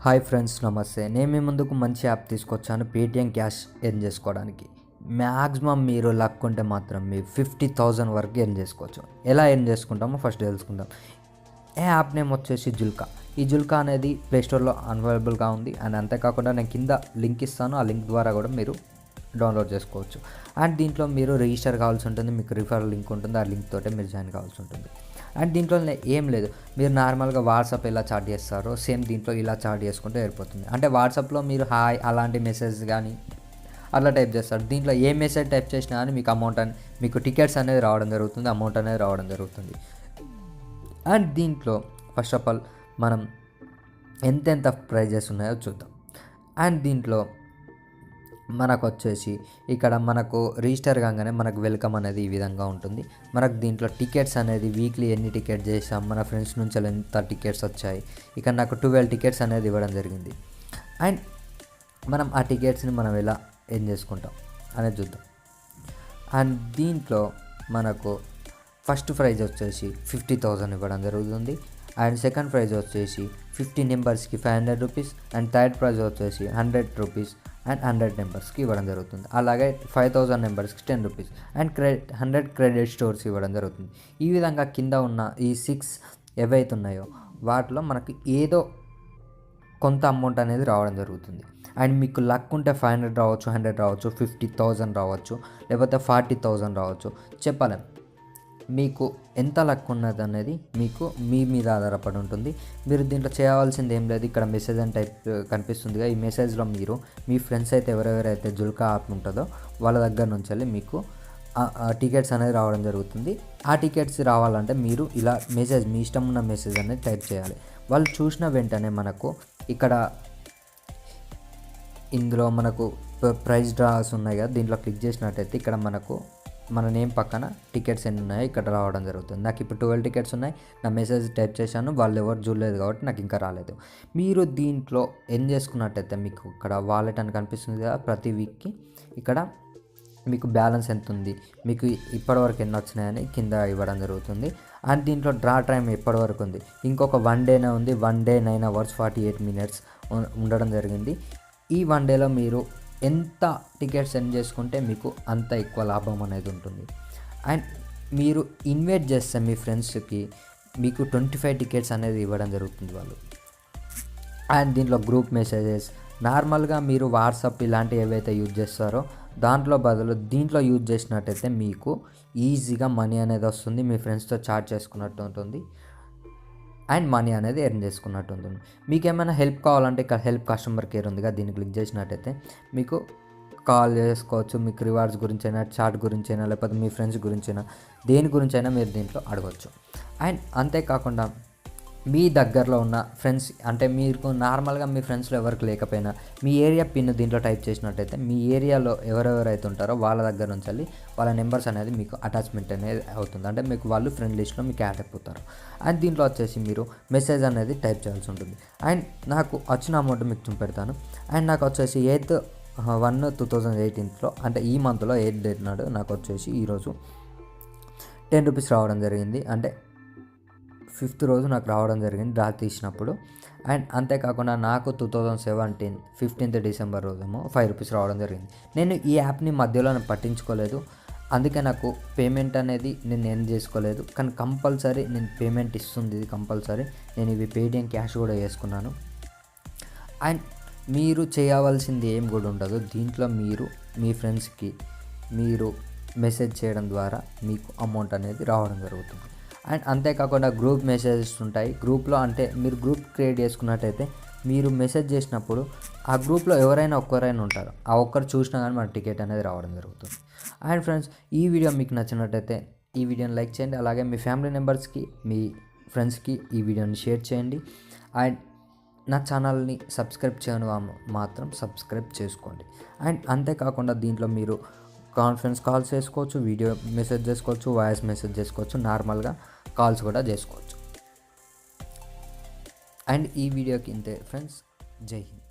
Hi friends, నమస్తే. నేను మీ ముందుకు మంచి యాప్ తీసుకొచ్చాను పేటిఎం క్యాష్ ఎర్న్ చేసుకోవడానికి. మ్యాక్సిమం మీరు లక్ ఉంటే మాత్రం మీరు 50,000 వరకు ఎర్న్ చేసుకోవచ్చు. ఎలా ఎర్న్ చేసుకుంటామో ఫస్ట్ తెలుసుకుందాం. యాప్ నేమ్ వచ్చేసి జుల్కా. ఈ జుల్కా అనేది ప్లేస్టోర్లో అవైలబుల్గా ఉంది. అండ్ అంతేకాకుండా నేను కింద లింక్ ఇస్తాను. ఆ లింక్ ద్వారా కూడా మీరు డౌన్లోడ్ చేసుకోవచ్చు. అండ్ దీంట్లో మీరు రిజిస్టర్ కావాల్సి ఉంటుంది. మీకు రిఫరల్ లింక్ ఉంటుంది. ఆ లింక్ తోటే మీరు జాయిన్ కావాల్సి ఉంటుంది. అండ్ దీంట్లో ఏం లేదు, మీరు నార్మల్గా వాట్సాప్ ఎలా చాట్ చేస్తారో సేమ్ దీంట్లో ఇలా చాట్ చేసుకుంటే సరిపోతుంది. అంటే వాట్సాప్లో మీరు హాయ్ అలాంటి మెసేజ్ కానీ అట్లా టైప్ చేస్తారు. దీంట్లో ఏ మెసేజ్ టైప్ చేసినా కానీ మీకు అమౌంట్ మీకు టికెట్స్ అనేది రావడం జరుగుతుంది, అమౌంట్ అనేది రావడం జరుగుతుంది. అండ్ దీంట్లో ఫస్ట్ ఆఫ్ ఆల్ మనం ఎంతెంత ప్రైజెస్ ఉన్నాయో చూద్దాం. అండ్ దీంట్లో మనకు వచ్చేసి ఇక్కడ మనకు రిజిస్టర్ కాగానే మనకు వెల్కమ్ అనేది ఈ విధంగా ఉంటుంది. మనకు దీంట్లో టికెట్స్ అనేది వీక్లీ ఎన్ని టికెట్ చేసాం, మన ఫ్రెండ్స్ నుంచి ఎంత టికెట్స్ వచ్చాయి. ఇక్కడ నాకు 12 టికెట్స్ అనేది ఇవ్వడం జరిగింది. అండ్ మనం ఆ టికెట్స్ని మనం ఎలా ఏం చేసుకుంటాం అనేది చూద్దాం. అండ్ దీంట్లో మనకు ఫస్ట్ ప్రైజ్ వచ్చేసి 50,000 ఇవ్వడం జరుగుతుంది. అండ్ సెకండ్ ప్రైజ్ వచ్చేసి 50 నెంబర్స్కి 500 రూపీస్. అండ్ థర్డ్ ప్రైజ్ వచ్చేసి 100 రూపీస్ అండ్ 100 నెంబర్స్కి ఇవ్వడం జరుగుతుంది. అలాగే 5,000 నెంబర్స్కి 10 రూపీస్ అండ్ 100 క్రెడిట్ స్టోర్స్ ఇవ్వడం జరుగుతుంది. ఈ విధంగా కింద ఉన్న ఈ 6 ఏవైతే ఉన్నాయో వాటిలో మనకి ఏదో కొంత అమౌంట్ అనేది రావడం జరుగుతుంది. అండ్ మీకు లక్ ఉంటే 500 రావచ్చు, 100 రావచ్చు, 50,000 రావచ్చు, లేకపోతే 40,000 రావచ్చు, చెప్పలేం. మీకు ఎంత లక్ ఉన్నది అనేది మీకు మీ మీద ఆధారపడి ఉంటుంది. మీరు దీంట్లో చేయవలసింది ఏం లేదు. ఇక్కడ మెసేజ్ అని టైప్ కనిపిస్తుందిగా, ఈ మెసేజ్లో మీరు మీ ఫ్రెండ్స్ అయితే ఎవరెవరైతే జుల్కా యాప్ ఉంటుందో వాళ్ళ దగ్గర నుంచి వెళ్ళి మీకు టికెట్స్ అనేది రావడం జరుగుతుంది. ఆ టికెట్స్ రావాలంటే మీరు ఇలా మెసేజ్, మీ ఇష్టం ఉన్న మెసేజ్ అనేది టైప్ చేయాలి. వాళ్ళు చూసిన వెంటనే మనకు ఇక్కడ ఇందులో మనకు ప్రైజ్ డ్రాస్ ఉన్నాయి కదా, దీంట్లో క్లిక్ చేసినట్టయితే ఇక్కడ మనకు మన నేమ్ పక్కన టికెట్స్ ఎన్ని ఉన్నాయో ఇక్కడ రావడం జరుగుతుంది. నాకు ఇప్పుడు 12 టికెట్స్ ఉన్నాయి. నా మెసేజ్ టైప్ చేశాను, వాళ్ళు ఎవరు చూడలేదు కాబట్టి నాకు ఇంకా రాలేదు. మీరు దీంట్లో ఏం చేసుకున్నట్టయితే మీకు ఇక్కడ వాలెట్ అని కనిపిస్తుంది కదా, ప్రతి వీక్కి ఇక్కడ మీకు బ్యాలెన్స్ ఎంత ఉంది, మీకు ఇప్పటివరకు ఎన్ని వచ్చినాయని కింద ఇవ్వడం జరుగుతుంది. అండ్ దీంట్లో డ్రా టైం ఎప్పటివరకు ఉంది, ఇంకొక 1 డేనే ఉంది. 1 డే 9 hours 48 minutes ఉండడం జరిగింది. ఈ 1 డేలో మీరు ఎంత టికెట్స్ సెండ్ చేసుకుంటే మీకు అంత ఎక్కువ లాభం అనేది ఉంటుంది. అండ్ మీరు ఇన్వైట్ చేస్తే మీ ఫ్రెండ్స్కి మీకు 25 టికెట్స్ అనేది ఇవ్వడం జరుగుతుంది వాళ్ళు. అండ్ దీంట్లో గ్రూప్ మెసేజెస్ నార్మల్గా మీరు వాట్సాప్ ఇలాంటివి ఏవైతే యూజ్ చేస్తారో దాంట్లో బదులు దీంట్లో యూజ్ చేసినట్టయితే మీకు ఈజీగా మనీ అనేది వస్తుంది. మీ ఫ్రెండ్స్తో చాట్ చేసుకున్నట్టు ఉంటుంది అండ్ మనీ అనేది ఎర్న్ చేసుకున్నట్టు ఉంటుంది. మీకు ఏమైనా హెల్ప్ కావాలంటే ఇక్కడ హెల్ప్ కస్టమర్ కేర్ ఉందిగా, దీన్ని క్లిక్ చేసినట్టయితే మీకు కాల్ చేసుకోవచ్చు. మీకు రివార్డ్స్ గురించైనా, చాట్ గురించైనా, లేకపోతే మీ ఫ్రెండ్స్ గురించైనా, దేని గురించైనా మీరు దీంట్లో అడగవచ్చు. అండ్ అంతేకాకుండా మీ దగ్గరలో ఉన్న ఫ్రెండ్స్, అంటే మీకు నార్మల్గా మీ ఫ్రెండ్స్లో ఎవరికి లేకపోయినా మీ ఏరియా పిన్ దీంట్లో టైప్ చేసినట్టయితే మీ ఏరియాలో ఎవరెవరైతే ఉంటారో వాళ్ళ దగ్గర నుంచి వెళ్ళి వాళ్ళ నెంబర్స్ అనేది మీకు అటాచ్మెంట్ అనేది అవుతుంది. అంటే మీకు వాళ్ళు ఫ్రెండ్ లిస్ట్లో మీకు యాడ్ అయిపోతారు. అండ్ దీంట్లో వచ్చేసి మీరు మెసేజ్ అనేది టైప్ చేయాల్సి ఉంటుంది. అండ్ నాకు వచ్చిన అమౌంట్ మీకు చూపెడతాను. అండ్ నాకు వచ్చేసి 8/1/2018 అంటే ఈ మంత్లో 8 డేట్ నాడు నాకు వచ్చేసి ఈరోజు 10 రూపీస్ రావడం జరిగింది. అంటే 5th రోజు నాకు రావడం జరిగింది డ్రా తీసినప్పుడు. అండ్ అంతేకాకుండా నాకు 2017 15th December రోజేమో 5 రూపీస్ రావడం జరిగింది. నేను ఈ యాప్ని మధ్యలో పట్టించుకోలేదు, అందుకే నాకు పేమెంట్ అనేది నేను ఏం చేసుకోలేదు. కానీ కంపల్సరీ నేను పేమెంట్ ఇస్తుంది, ఇది కంపల్సరీ. నేను ఇవి పేటిఎం క్యాష్ కూడా చేసుకున్నాను. అండ్ మీరు చేయవలసింది ఏం కూడా ఉండదు. దీంట్లో మీరు మీ ఫ్రెండ్స్కి మీరు మెసేజ్ చేయడం ద్వారా మీకు అమౌంట్ అనేది రావడం జరుగుతుంది. అండ్ అంతేకాకుండా గ్రూప్ మెసేజెస్ ఉంటాయి. గ్రూప్లో అంటే మీరు గ్రూప్ క్రియేట్ చేసుకున్నట్టయితే మీరు మెసేజ్ చేసినప్పుడు ఆ గ్రూప్లో ఎవరైనా ఒక్కరైనా ఉంటారు, ఆ ఒక్కరు చూసినా కానీ మన టికెట్ అనేది రావడం జరుగుతుంది. అండ్ ఫ్రెండ్స్, ఈ వీడియో మీకు నచ్చినట్టయితే ఈ వీడియోని లైక్ చేయండి. అలాగే మీ ఫ్యామిలీ మెంబర్స్కి, మీ ఫ్రెండ్స్కి ఈ వీడియోని షేర్ చేయండి. అండ్ నా ఛానల్ని సబ్స్క్రైబ్ చేయని మాత్రం సబ్స్క్రైబ్ చేసుకోండి. అండ్ అంతేకాకుండా దీంట్లో మీరు కాన్ఫరెన్స్ కాల్స్ చేసుకోవచ్చు, వీడియో మెసేజ్ చేసుకోవచ్చు, వాయిస్ మెసేజ్ చేసుకోవచ్చు, నార్మల్గా కాల్స్ కూడా చేసుకోవచ్చు. అండ్ ఈ వీడియోకి ఇంతే ఫ్రెండ్స్. జై హింద్.